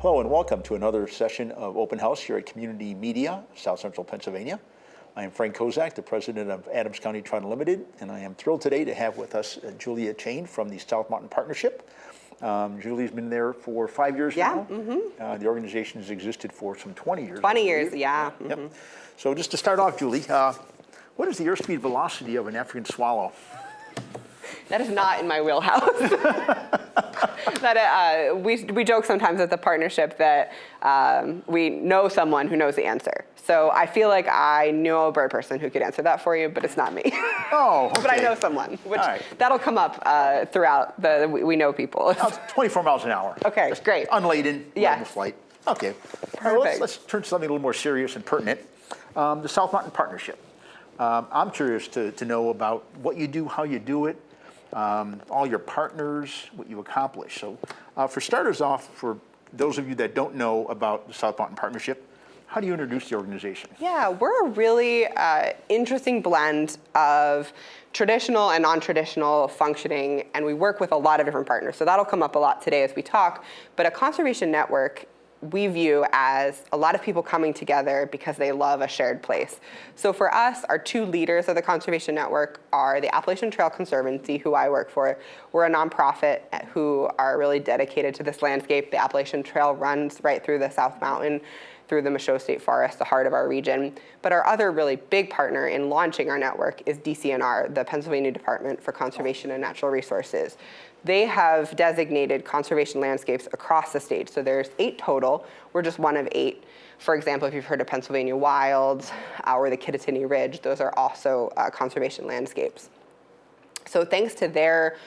Hello and welcome to another session of Open House here at Community Media, South Central Pennsylvania. I am Frank Kozak, the president of Adams County Trout Unlimited, and I am thrilled today to have with us Julia Chain from the South Mountain Partnership. Julie's been there for 5 years now. Mm-hmm. The organization has existed for some 20 years. 20 years, yeah. Mm-hmm. Yep. So just to start off, Julie, what is the airspeed velocity of an African swallow? That is not in my wheelhouse. We joke sometimes at the partnership that we know someone who knows the answer. So I feel like I know a bird person who could answer that for you, but it's not me. Oh, okay. But I know someone, which right. That'll come up throughout we know people. 24 miles an hour. Okay, Just great. Unladen, Yes. level flight. Okay. Perfect. All right, let's turn to something a little more serious and pertinent. The South Mountain Partnership. I'm curious to know about what you do, how you do it, all your partners, what you accomplish. So for starters off, for those of you that don't know about the South Mountain Partnership, how do you introduce the organization? Yeah, we're a really interesting blend of traditional and non-traditional functioning, and we work with a lot of different partners. So that'll come up a lot today as we talk. But a conservation network we view as a lot of people coming together because they love a shared place. So for us, our two leaders of the Conservation Network are the Appalachian Trail Conservancy, who I work for. We're a nonprofit who are really dedicated to this landscape. The Appalachian Trail runs right through the South Mountain, through the Michaud State Forest, the heart of our region. But our other really big partner in launching our network is DCNR, the Pennsylvania Department for Conservation and Natural Resources. They have designated conservation landscapes across the state. So there's 8 total. We're just one of 8. For example, if you've heard of Pennsylvania Wilds or the Kittatinny Ridge, those are also conservation landscapes. So thanks to their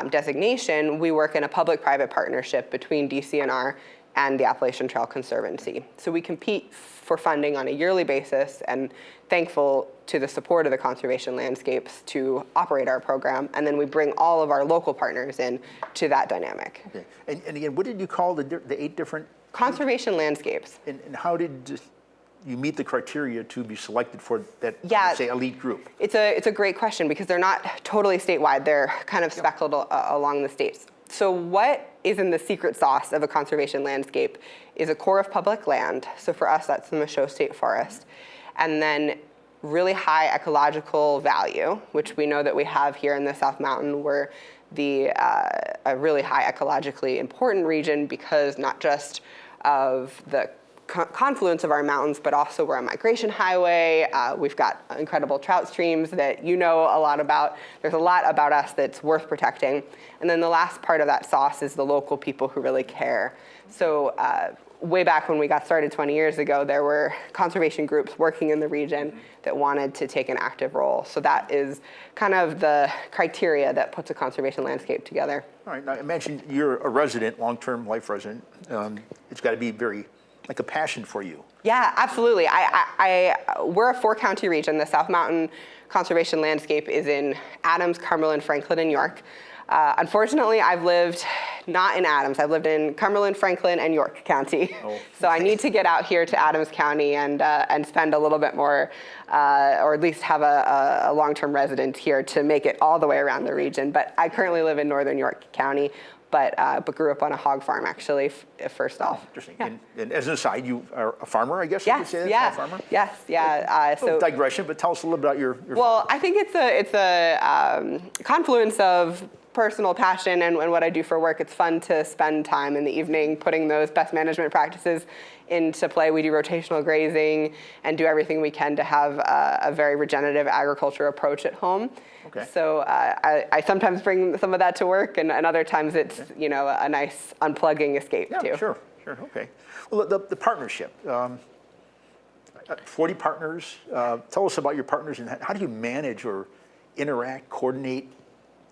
designation, we work in a public-private partnership between DCNR and the Appalachian Trail Conservancy. So we compete for funding on a yearly basis, and thankful to the support of the conservation landscapes to operate our program, and then we bring all of our local partners in to that dynamic. Okay. And again, what did you call the 8 different? Conservation landscapes. And how did you meet the criteria to be selected for that, say, elite group? It's a great question because they're not totally statewide. They're kind of speckled along the states. So what is in the secret sauce of a conservation landscape is a core of public land. So for us, that's the Michaud State Forest. And then really high ecological value, which we know that we have here in the South Mountain. We're a really high ecologically important region because not just of the confluence of our mountains, but also we're a migration highway. We've got incredible trout streams that you know a lot about. There's a lot about us that's worth protecting. And then the last part of that sauce is the local people who really care. So way back when we got started 20 years ago, there were conservation groups working in the region that wanted to take an active role. So that is kind of the criteria that puts a conservation landscape together. All right, now imagine you're a resident, long-term life resident. It's got to be very like a passion for you. Yeah, absolutely. We're a 4-county region. The South Mountain Conservation Landscape is in Adams, Cumberland, Franklin, and York. Unfortunately, I've lived not in Adams. I've lived in Cumberland, Franklin, and York County. Oh. So I need to get out here to Adams County and spend a little bit more, or at least have a long-term residence here to make it all the way around the region. But I currently live in northern York County. But grew up on a hog farm, actually, first off. Interesting. Yeah. And as an aside, you are a farmer, I guess you could say that? Yeah. A farmer? Yes, yeah. So digression, but tell us a little about your Well, I think it's a confluence of personal passion and what I do for work. It's fun to spend time in the evening putting those best management practices into play. We do rotational grazing and do everything we can to have a very regenerative agriculture approach at home. Okay. So I sometimes bring some of that to work, and other times it's a nice unplugging escape too. Yeah, sure, okay. Well, the partnership, 40 partners. Tell us about your partners and how do you manage or interact, coordinate,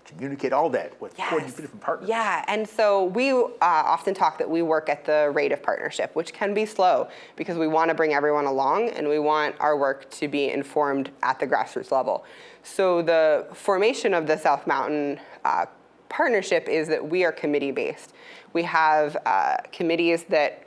communicate, all that with 40 different partners? Yeah, and so we often talk that we work at the rate of partnership, which can be slow because we want to bring everyone along and we want our work to be informed at the grassroots level. So the formation of the South Mountain Partnership is that we are committee-based. We have committees that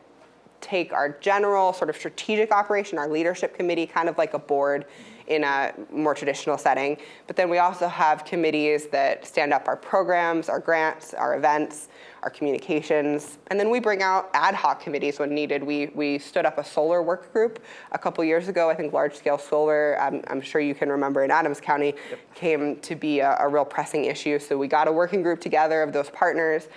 take our general sort of strategic operation, our leadership committee, kind of like a board in a more traditional setting. But then we also have committees that stand up our programs, our grants, our events, our communications, and then we bring out ad hoc committees when needed. We stood up a solar work group a couple years ago. I think large-scale solar, I'm sure you can remember in Adams County, came to be a real pressing issue. So we got a working group together of those partners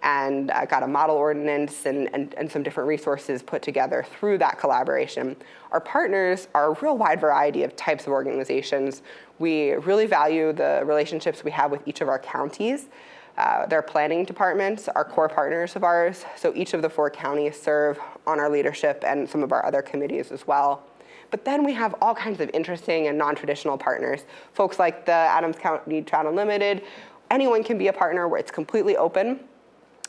and got a model ordinance and some different resources put together through that collaboration. Our partners are a real wide variety of types of organizations. We really value the relationships we have with each of our counties. Their planning departments are core partners of ours, so each of the 4 counties serve on our leadership and some of our other committees as well. But then we have all kinds of interesting and non-traditional partners, folks like the Adams County Trout Unlimited. Anyone can be a partner where it's completely open.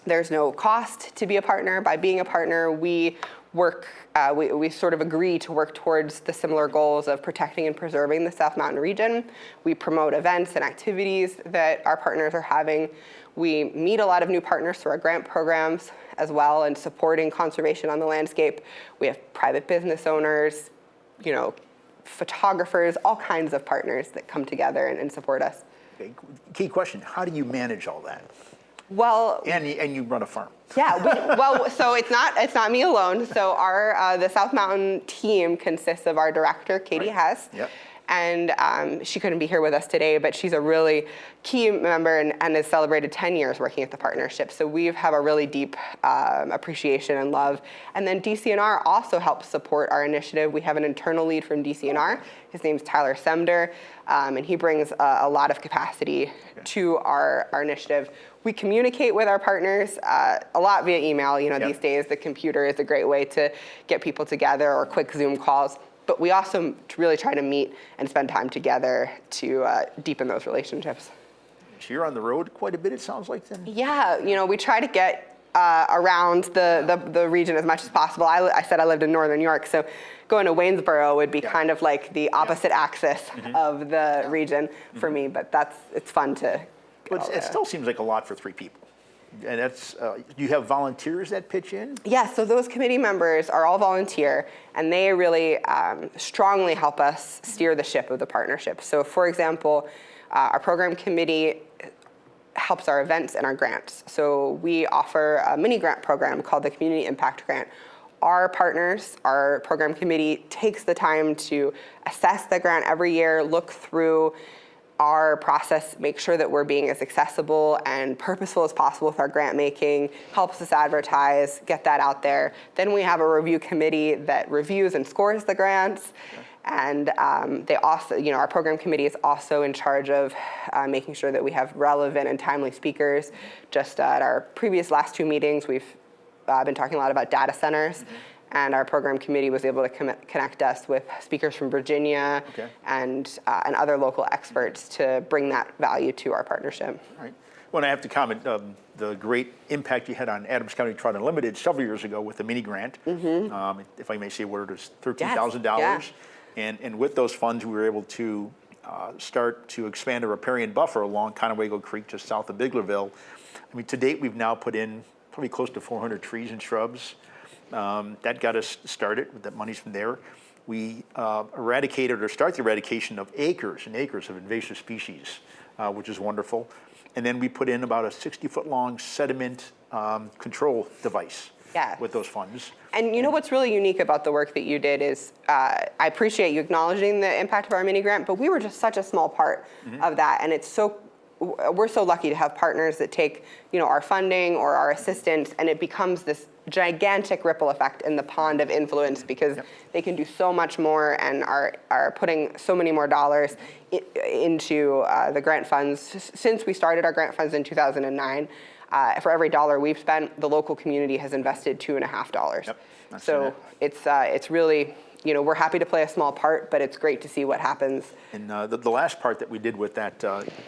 There's no cost to be a partner. By being a partner, we work, we sort of agree to work towards the similar goals of protecting and preserving the South Mountain region. We promote events and activities that our partners are having. We meet a lot of new partners through our grant programs as well and supporting conservation on the landscape. We have private business owners, photographers, all kinds of partners that come together and support us. Okay. Key question, how do you manage all that? Well, and you run a farm. Yeah, so it's not me alone. So the South Mountain team consists of our director, Katie Hess. Yep. And she couldn't be here with us today, but she's a really key member and has celebrated 10 years working at the partnership. So we have a really deep appreciation and love. And then DCNR also helps support our initiative. We have an internal lead from DCNR. His name's Tyler Semder, and he brings a lot of capacity to our initiative. We communicate with our partners a lot via email. These days the computer is a great way to get people together, or quick Zoom calls. But we also really try to meet and spend time together to deepen those relationships. So you're on the road quite a bit, it sounds like, then? Yeah, we try to get around the region as much as possible. I said I lived in northern New York, so going to Waynesboro would be kind of like the opposite axis of the region for me, but it's fun to get But it still seems like a lot for 3 people. And that's, do you have volunteers that pitch in? Yeah, so those committee members are all volunteer, and they really strongly help us steer the ship of the partnership. So for example, our program committee helps our events and our grants. So we offer a mini grant program called the Community Impact Grant. Our partners, our program committee, takes the time to assess the grant every year, look through our process, make sure that we're being as accessible and purposeful as possible with our grant making, helps us advertise, get that out there. Then we have a review committee that reviews and scores the grants. And they also, our program committee is also in charge of making sure that we have relevant and timely speakers. Just at our previous last 2 meetings, we've been talking a lot about data centers. And our program committee was able to connect us with speakers from Virginia and other local experts to bring that value to our partnership. All right. Well, I have to comment the great impact you had on Adams County Trout Unlimited several years ago with the mini grant. If I may say a word, it was $13,000. Yes. And with those funds, we were able to start to expand a riparian buffer along Conewago Creek just south of Biglerville. I mean, to date, we've now put in probably close to 400 trees and shrubs. That got us started. That money's from there. We eradicated or start the eradication of acres and acres of invasive species, which is wonderful. And then we put in about a 60-foot long sediment control device with those funds. And what's really unique about the work that you did is I appreciate you acknowledging the impact of our mini grant, but we were just such a small part of that. And we're so lucky to have partners that take our funding or our assistance, and it becomes this gigantic ripple effect in the pond of influence, because they can do so much more and are putting so many more dollars into the grant funds. Since we started our grant funds in 2009, for every dollar we've spent, the local community has invested $2.50. So it's really, we're happy to play a small part, but it's great to see what happens. And the last part that we did with that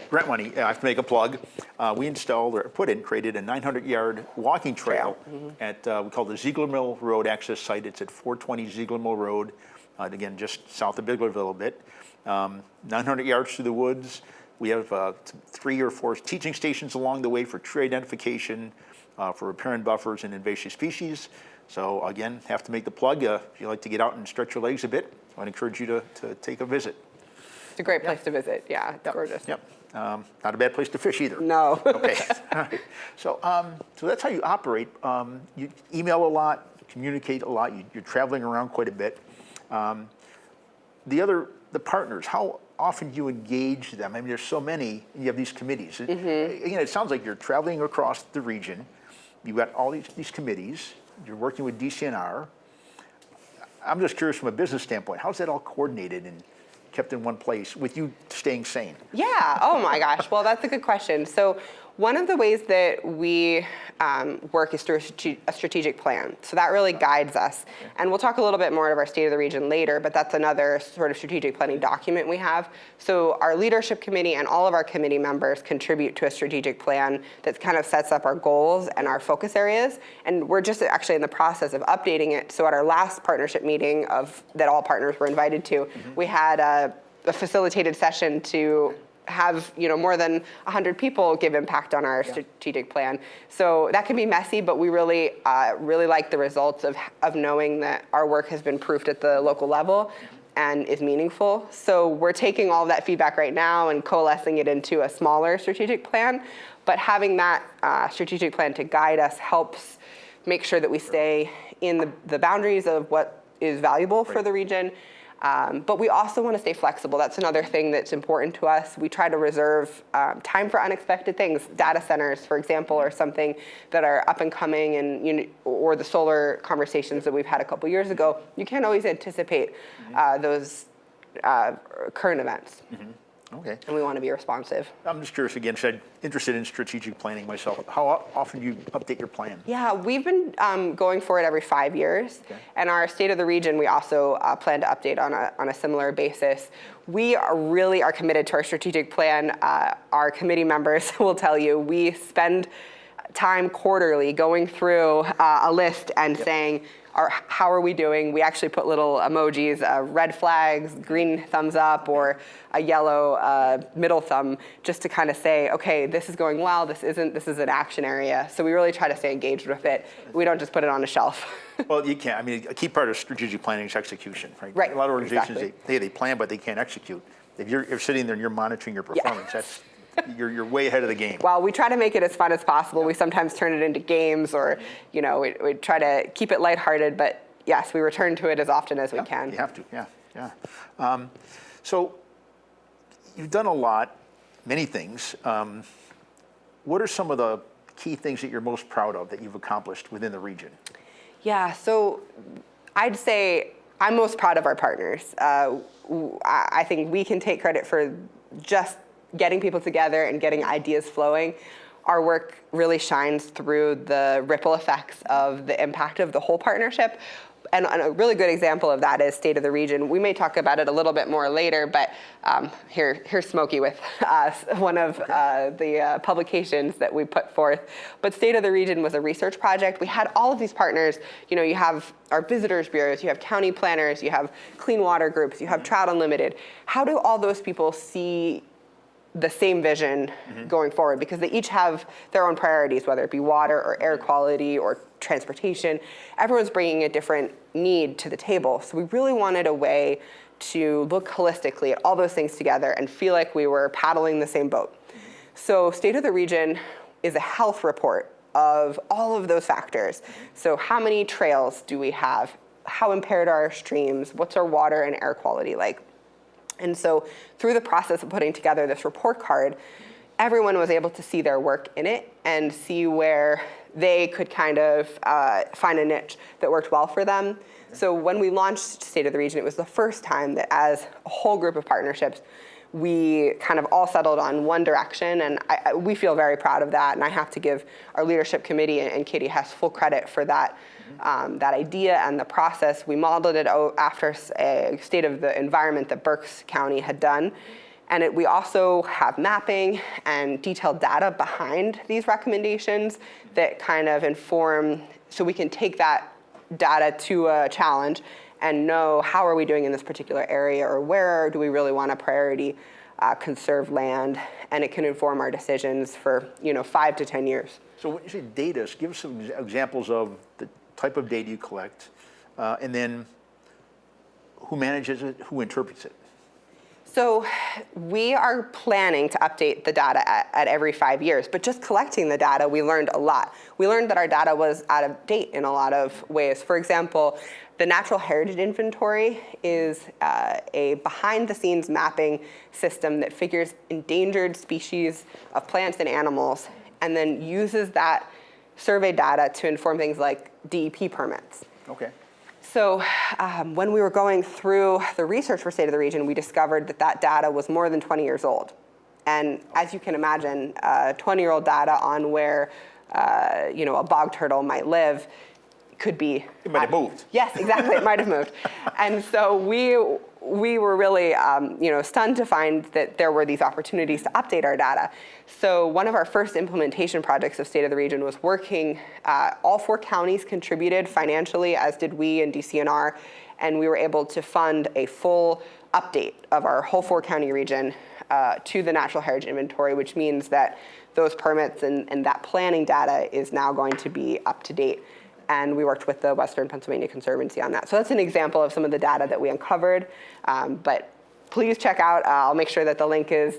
grant money, I have to make a plug. We installed or created a 900-yard walking trail at we call the Ziegler Mill Road access site. It's at 420 Ziegler Mill Road, again just south of Biglerville a bit. 900 yards through the woods. We have 3 or 4 teaching stations along the way for tree identification, for riparian buffers and invasive species. So again, have to make the plug. If you like to get out and stretch your legs a bit, I'd encourage you to take a visit. a great place to visit. Yeah, it's gorgeous. Yep. Not a bad place to fish either. No. Okay. All right. So that's how you operate. You email a lot, communicate a lot. You're traveling around quite a bit. The partners, how often do you engage them? I mean, there's so many, and you have these committees. Again, it sounds like you're traveling across the region. You've got all these committees. You're working with DCNR. I'm just curious from a business standpoint, how's that all coordinated and kept in one place with you staying sane? Yeah, oh my gosh, well, that's a good question. So one of the ways that we work is through a strategic plan. So that really guides us. And we'll talk a little bit more of our State of the Region later, but that's another sort of strategic planning document we have. So our leadership committee and all of our committee members contribute to a strategic plan that kind of sets up our goals and our focus areas. And we're just actually in the process of updating it. So at our last partnership meeting that all partners were invited to, we had a facilitated session to have more than 100 people give impact on our strategic plan. So that can be messy, but we really like the results of knowing that our work has been proofed at the local level and is meaningful. So we're taking all of that feedback right now and coalescing it into a smaller strategic plan. But having that strategic plan to guide us helps make sure that we stay in the boundaries of what is valuable for the region. But we also want to stay flexible. That's another thing that's important to us. We try to reserve time for unexpected things. Data centers, for example, are something that are up and coming, and or the solar conversations that we've had a couple years ago. You can't always anticipate those current events. Okay. And we want to be responsive. I'm just curious again, I'm interested in strategic planning myself. How often do you update your plan? Yeah, we've been going for it every 5 years. Okay. And our State of the Region, we also plan to update on a similar basis. We really are committed to our strategic plan. Our committee members will tell you we spend time quarterly going through a list and saying, how are we doing? We actually put little emojis, red flags, green thumbs up, or a yellow middle thumb, just to kind of say, okay, this is going well, this isn't, this is an action area. So we really try to stay engaged with it. We don't just put it on a shelf. Well, you can't. I mean, a key part of strategic planning is execution, right? Right. A lot of organizations, exactly. they plan, but they can't execute. If you're sitting there and you're monitoring your performance, you're way ahead of the game. Well, we try to make it as fun as possible. We sometimes turn it into games, or we try to keep it lighthearted. But yes, we return to it as often as we can. You have to, yeah. So you've done a lot, many things. What are some of the key things that you're most proud of that you've accomplished within the region? Yeah, so I'd say I'm most proud of our partners. I think we can take credit for just getting people together and getting ideas flowing. Our work really shines through the ripple effects of the impact of the whole partnership. And a really good example of that is State of the Region. We may talk about it a little bit more later, but here's Smokey with one of the publications that we put forth. But State of the Region was a research project. We had all of these partners. You have our visitors bureaus, you have county planners, you have clean water groups, you have Trout Unlimited. How do all those people see the same vision going forward? Because they each have their own priorities, whether it be water or air quality or transportation. Everyone's bringing a different need to the table. So we really wanted a way to look holistically at all those things together and feel like we were paddling the same boat. So State of the Region is a health report of all of those factors. So how many trails do we have? How impaired are our streams? What's our water and air quality like? And so through the process of putting together this report card, everyone was able to see their work in it and see where they could kind of find a niche that worked well for them. So when we launched State of the Region, it was the first time that as a whole group of partnerships, we kind of all settled on one direction, and we feel very proud of that. And I have to give our leadership committee and Katie Hess full credit for that. That idea and the process. We modeled it after a state of the environment that Berks County had done. And we also have mapping and detailed data behind these recommendations that kind of inform, so we can take that data to a challenge and know how are we doing in this particular area, or where do we really want to conserve land, and it can inform our decisions for 5 to 10 years. So when you say data, give us some examples of the type of data you collect, and then who manages it, who interprets it? So we are planning to update the data at every 5 years, but just collecting the data, we learned a lot. We learned that our data was out of date in a lot of ways. For example, the Natural Heritage Inventory is a behind-the-scenes mapping system that figures endangered species of plants and animals and then uses that survey data to inform things like DEP permits. Okay. So when we were going through the research for State of the Region, we discovered that that data was more than 20 years old. And as you can imagine, 20-year-old data on where a bog turtle might live could be... It might have moved. Yes, exactly, it might have moved. And so we were really stunned to find that there were these opportunities to update our data. So one of our first implementation projects of State of the Region was working, all 4 counties contributed financially, as did we and DCNR, and we were able to fund a full update of our whole 4-county region to the Natural Heritage Inventory, which means that those permits and that planning data is now going to be up to date. And we worked with the Western Pennsylvania Conservancy on that. So that's an example of some of the data that we uncovered. But please check out, I'll make sure that the link is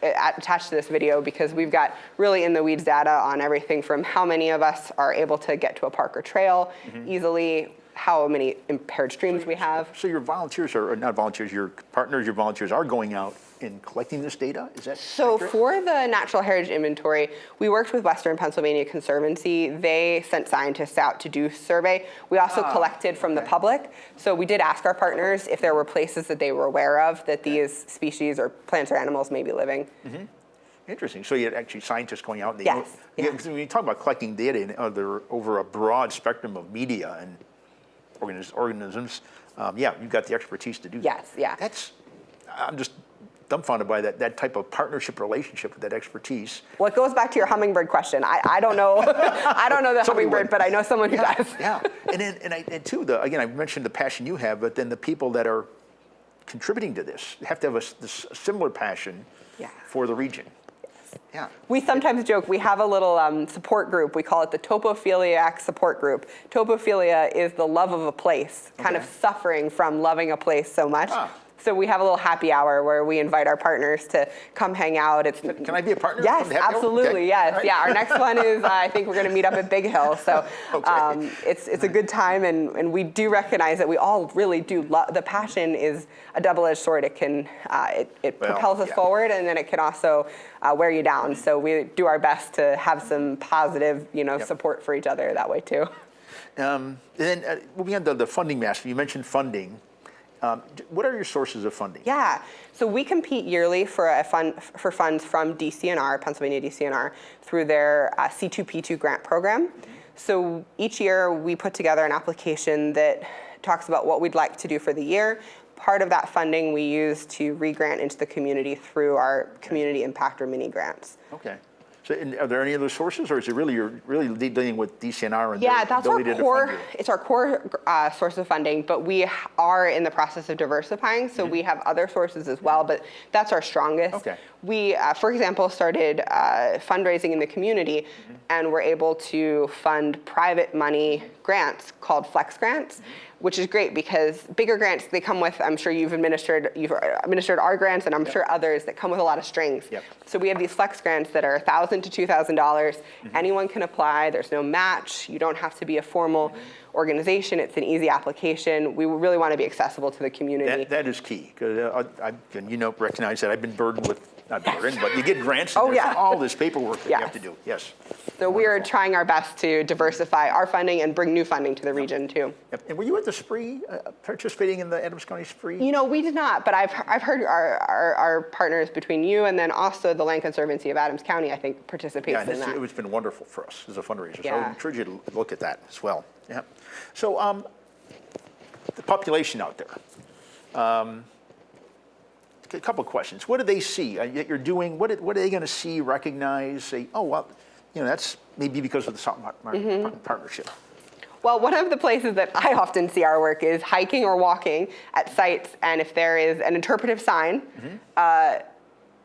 attached to this video, because we've got really in the weeds data on everything from how many of us are able to get to a park or trail easily, how many impaired streams we have. So your volunteers, or not volunteers, your partners, your volunteers are going out and collecting this data? Is that So accurate? for the Natural Heritage Inventory, we worked with Western Pennsylvania Conservancy. They sent scientists out to do survey. We also collected from the public. So we did ask our partners if there were places that they were aware of that these species or plants or animals may be living. Interesting. So you had actually scientists going out. And Yes. Yeah, because when you talk about collecting data in over a broad spectrum of media and organisms, you've got the expertise to do that. Yes, yeah. I'm just dumbfounded by that type of partnership relationship with that expertise. Well, it goes back to your hummingbird question. I don't know. I don't know the Somebody hummingbird, would. but I know someone who does. Yeah, and too, again, I mentioned the passion you have, but then the people that are contributing to this have to have this similar passion for the region. Yeah. We sometimes joke, we have a little support group. We call it the topophiliac support group. Topophilia is the love of a place, kind of suffering from loving a place so much. So we have a little happy hour where we invite our partners to come hang out. Can I be a partner? Yes, absolutely, okay. yes. Right. Yeah, our next one is, I think we're going to meet up at Big Hill. So it's a good time, and we do recognize that we all really do love, the passion is a double-edged sword. It can, it propels us forward, and then it can also wear you down. So we do our best to have some positive, support for each other that way too. And then moving on to the funding master, you mentioned funding. What are your sources of funding? Yeah, so we compete yearly for funds from DCNR, Pennsylvania DCNR, through their C2P2 grant program. So each year we put together an application that talks about what we'd like to do for the year. Part of that funding we use to re-grant into the community through our community impact or mini grants. Okay. So are there any other sources, or is it really you're really dealing with DCNR and Yeah, their that's our ability to core. fund you? It's our core source of funding, but we are in the process of diversifying, so we have other sources as well, but that's our strongest. Okay. We, for example, started fundraising in the community, and we're able to fund private money grants called Flex Grants, which is great because bigger grants, they come with, I'm sure you've administered our grants, and I'm sure others that come with a lot of strings. Yep. So we have these Flex Grants that are $1,000 to $2,000. Anyone can apply. There's no match. You don't have to be a formal organization. It's an easy application. We really want to be accessible to the community. That is key, because recognize that I've been burdened with, not burdened, but you get grants and there's all this paperwork that you have to do. Yes. So we are trying our best to diversify our funding and bring new funding to the region too. Yep. And were you at the spree, participating in the Adams County spree? We did not, but I've heard our partners between you and then also the Land Conservancy of Adams County, I think, participates in that. It's been wonderful for us as a fundraiser. So Yeah. I would encourage you to look at that as well. Yeah. So the population out there. A couple of questions. What do they see that you're doing? What are they going to see, recognize, say, oh, well, that's maybe because of the Salt Partnership? Well, one of the places that I often see our work is hiking or walking at sites, and if there is an interpretive sign,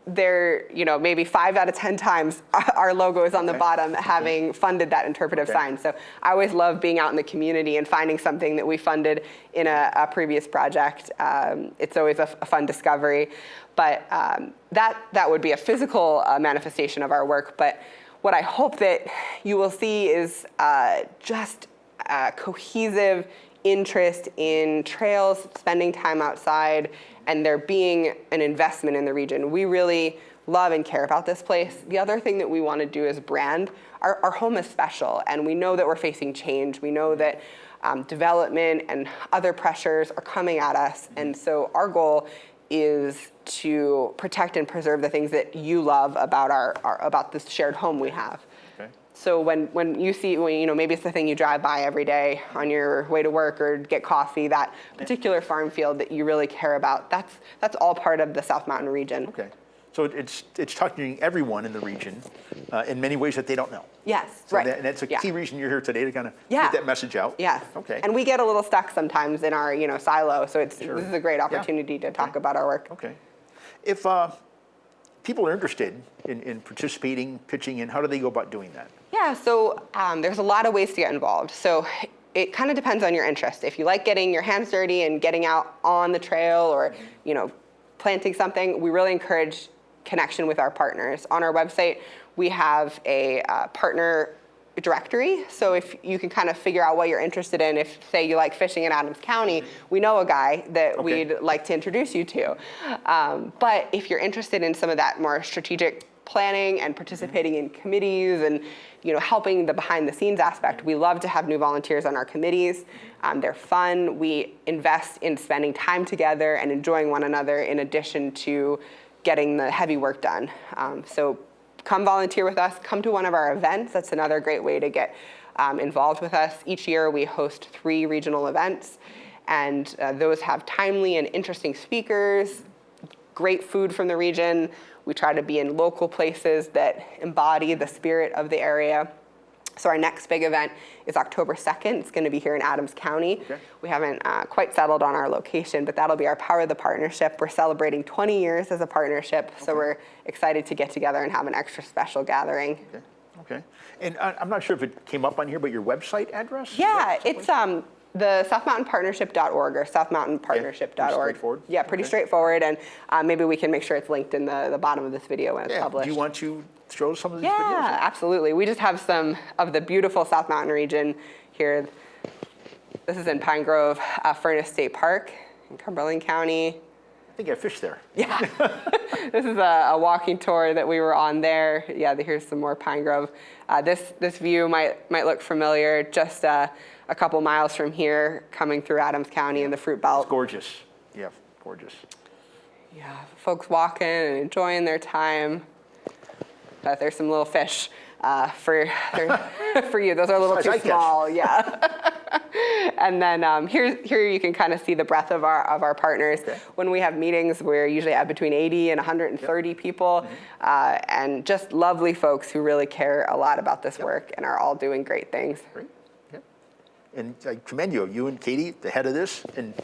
they're, maybe 5 out of 10 times our logo is on the bottom, having funded that interpretive sign. So I always love being out in the community and finding something that we funded in a previous project. It's always a fun discovery. But that would be a physical manifestation of our work. But what I hope that you will see is just a cohesive interest in trails, spending time outside, and there being an investment in the region. We really love and care about this place. The other thing that we want to do is brand. Our home is special, and we know that we're facing change. We know that development and other pressures are coming at us, and so our goal is to protect and preserve the things that you love about about this shared home we have. Okay. So when you see, maybe it's the thing you drive by every day on your way to work or get coffee, that particular farm field that you really care about, that's all part of the South Mountain region. Okay. So it's touching everyone in the region in many ways that they don't know. Yes, So right. and that's a key reason you're here today, to kind of get that message out. Yes. Okay. And we get a little stuck sometimes in our silo, so this is a great opportunity to talk about our work. Okay. If people are interested in participating, pitching in, how do they go about doing that? Yeah, so there's a lot of ways to get involved. So it kind of depends on your interest. If you like getting your hands dirty and getting out on the trail or, planting something, we really encourage connection with our partners. On our website, we have a partner directory. So if you can kind of figure out what you're interested in, if say you like fishing in Adams County, we know a guy that we'd like to introduce you to. But if you're interested in some of that more strategic planning and participating in committees and helping the behind the scenes aspect, we love to have new volunteers on our committees. They're fun. We invest in spending time together and enjoying one another in addition to getting the heavy work done. So come volunteer with us, come to one of our events. That's another great way to get involved with us. Each year we host 3 regional events, and those have timely and interesting speakers, great food from the region. We try to be in local places that embody the spirit of the area. So our next big event is October 2nd. It's going to be here in Adams County. Okay. We haven't quite settled on our location, but that'll be our Power of the Partnership. We're celebrating 20 years as a partnership, so we're excited to get together and have an extra special gathering. Okay. Okay. And I'm not sure if it came up on here, but your website address? Yeah, it's the southmountainpartnership.org or southmountainpartnership.org. Pretty straightforward? Yeah, pretty straightforward, and maybe we can make sure it's linked in the bottom of this video when it's published. Do you want to show some of these videos? Yeah, absolutely. We just have some of the beautiful South Mountain region here. This is in Pine Grove Furnace State Park in Cumberland County. I think I fished there. Yeah. This is a walking tour that we were on there. Yeah, here's some more Pine Grove. This view might look familiar. Just a couple miles from here, coming through Adams County in the Fruit Belt. It's gorgeous. Yeah, gorgeous. Yeah, folks walking and enjoying their time. But there's some little fish for you. Those are a little too small. Yeah. And then here you can kind of see the breadth of our partners. Okay. When we have meetings, we're usually at between 80 and 130 people, and just lovely folks who really care a lot about this work and are all doing great things. Great. Yep. And I commend you and Katie, the head of this. And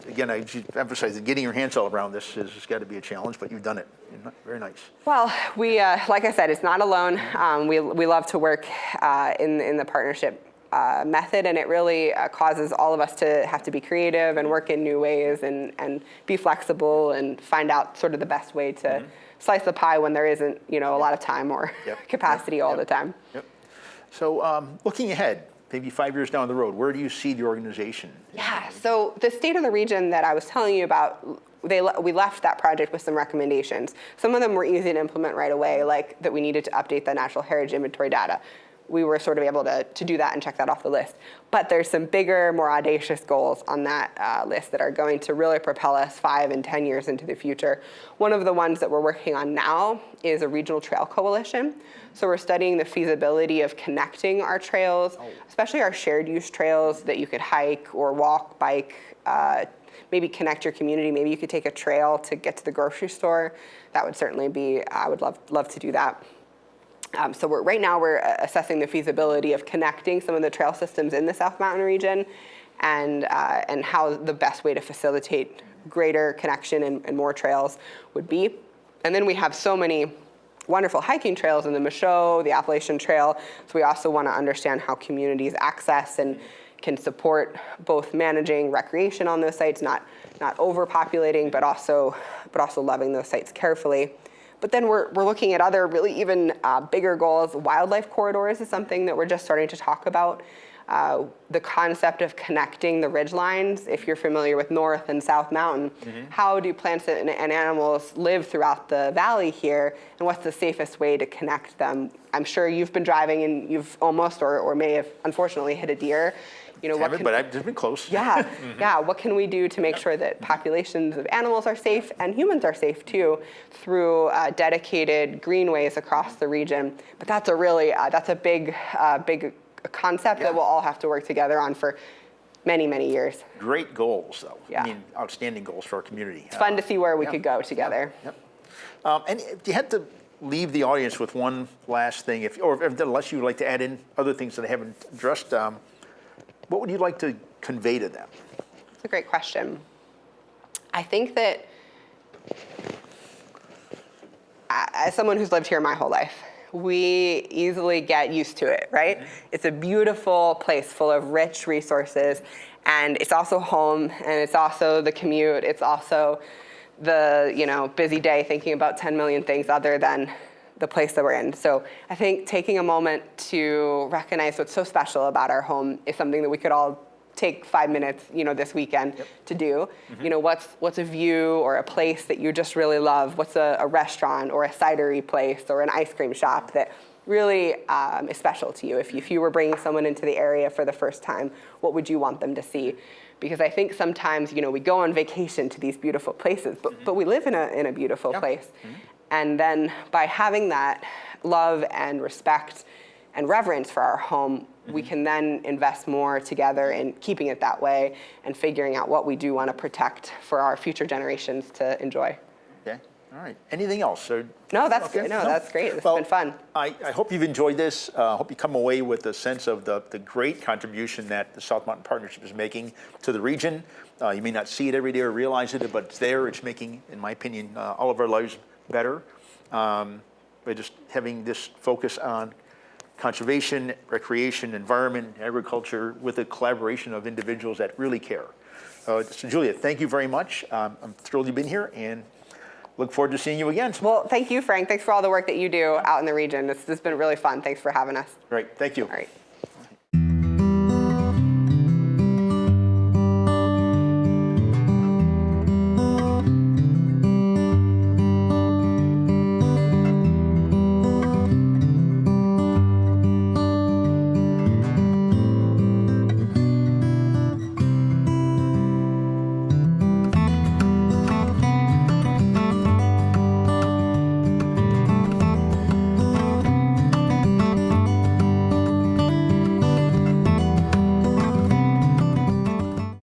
again, I should emphasize that getting your hands all around this has got to be a challenge, but you've done it. Very nice. Well, we like I said, it's not alone. We love to work in the partnership method, and it really causes all of us to have to be creative and work in new ways and be flexible and find out sort of the best way to slice the pie when there isn't a lot of time or capacity all the time. Yep. So looking ahead, maybe 5 years down the road, where do you see the organization? Yeah, so the state of the region that I was telling you about, we left that project with some recommendations. Some of them were easy to implement right away, like that we needed to update the natural heritage inventory data. We were sort of able to do that and check that off the list. But there's some bigger, more audacious goals on that list that are going to really propel us 5 and 10 years into the future. One of the ones that we're working on now is a regional trail coalition. So we're studying the feasibility of connecting our trails, especially our shared use trails that you could hike or walk, bike, maybe connect your community. Maybe you could take a trail to get to the grocery store. That would certainly be, I would love to do that. So right now we're assessing the feasibility of connecting some of the trail systems in the South Mountain region and how the best way to facilitate greater connection and more trails would be. And then we have so many wonderful hiking trails in the Michaud, the Appalachian Trail. So we also want to understand how communities access and can support both managing recreation on those sites, not overpopulating, but also loving those sites carefully. But then we're looking at other really even bigger goals. Wildlife corridors is something that we're just starting to talk about. The concept of connecting the ridgelines, if you're familiar with North and South Mountain, how do plants and animals live throughout the valley here, and what's the safest way to connect them? I'm sure you've been driving and you've almost or may have unfortunately hit a deer. You know, Haven't, but I've just been close. Yeah, yeah. What can we do to make sure that populations of animals are safe and humans are safe too, through dedicated greenways across the region? But that's a really that's a big concept that we'll all have to work together on for many, many years. Great goals, though. Yeah. I mean, outstanding goals for our community. It's fun to see where we could go together. Yep. And if you had to leave the audience with one last thing, unless you would like to add in other things that I haven't addressed, what would you like to convey to them? That's a great question. I think that as someone who's lived here my whole life, we easily get used to it, right? It's a beautiful place full of rich resources, and it's also home, and it's also the commute, it's also the busy day thinking about 10 million things other than the place that we're in. So I think taking a moment to recognize what's so special about our home is something that we could all take 5 minutes, this weekend to do. What's a view or a place that you just really love? What's a restaurant or a cidery place or an ice cream shop that really is special to you? If you were bringing someone into the area for the first time, what would you want them to see? Because I think sometimes, we go on vacation to these beautiful places, but we live in a beautiful place. And then by having that love and respect and reverence for our home, we can then invest more together in keeping it that way and figuring out what we do want to protect for our future generations to enjoy. Okay, all right. Anything else? No, that's good. No, that's great. It's been fun. I hope you've enjoyed this. I hope you come away with a sense of the great contribution that the South Mountain Partnership is making to the region. You may not see it every day or realize it, but it's there. It's making, in my opinion, all of our lives better. By just having this focus on conservation, recreation, environment, agriculture, with a collaboration of individuals that really care. So Julia, thank you very much. I'm thrilled you've been here and look forward to seeing you again. Well, thank you, Frank. Thanks for all the work that you do out in the region. This has been really fun. Thanks for having us. Great, thank you. All right.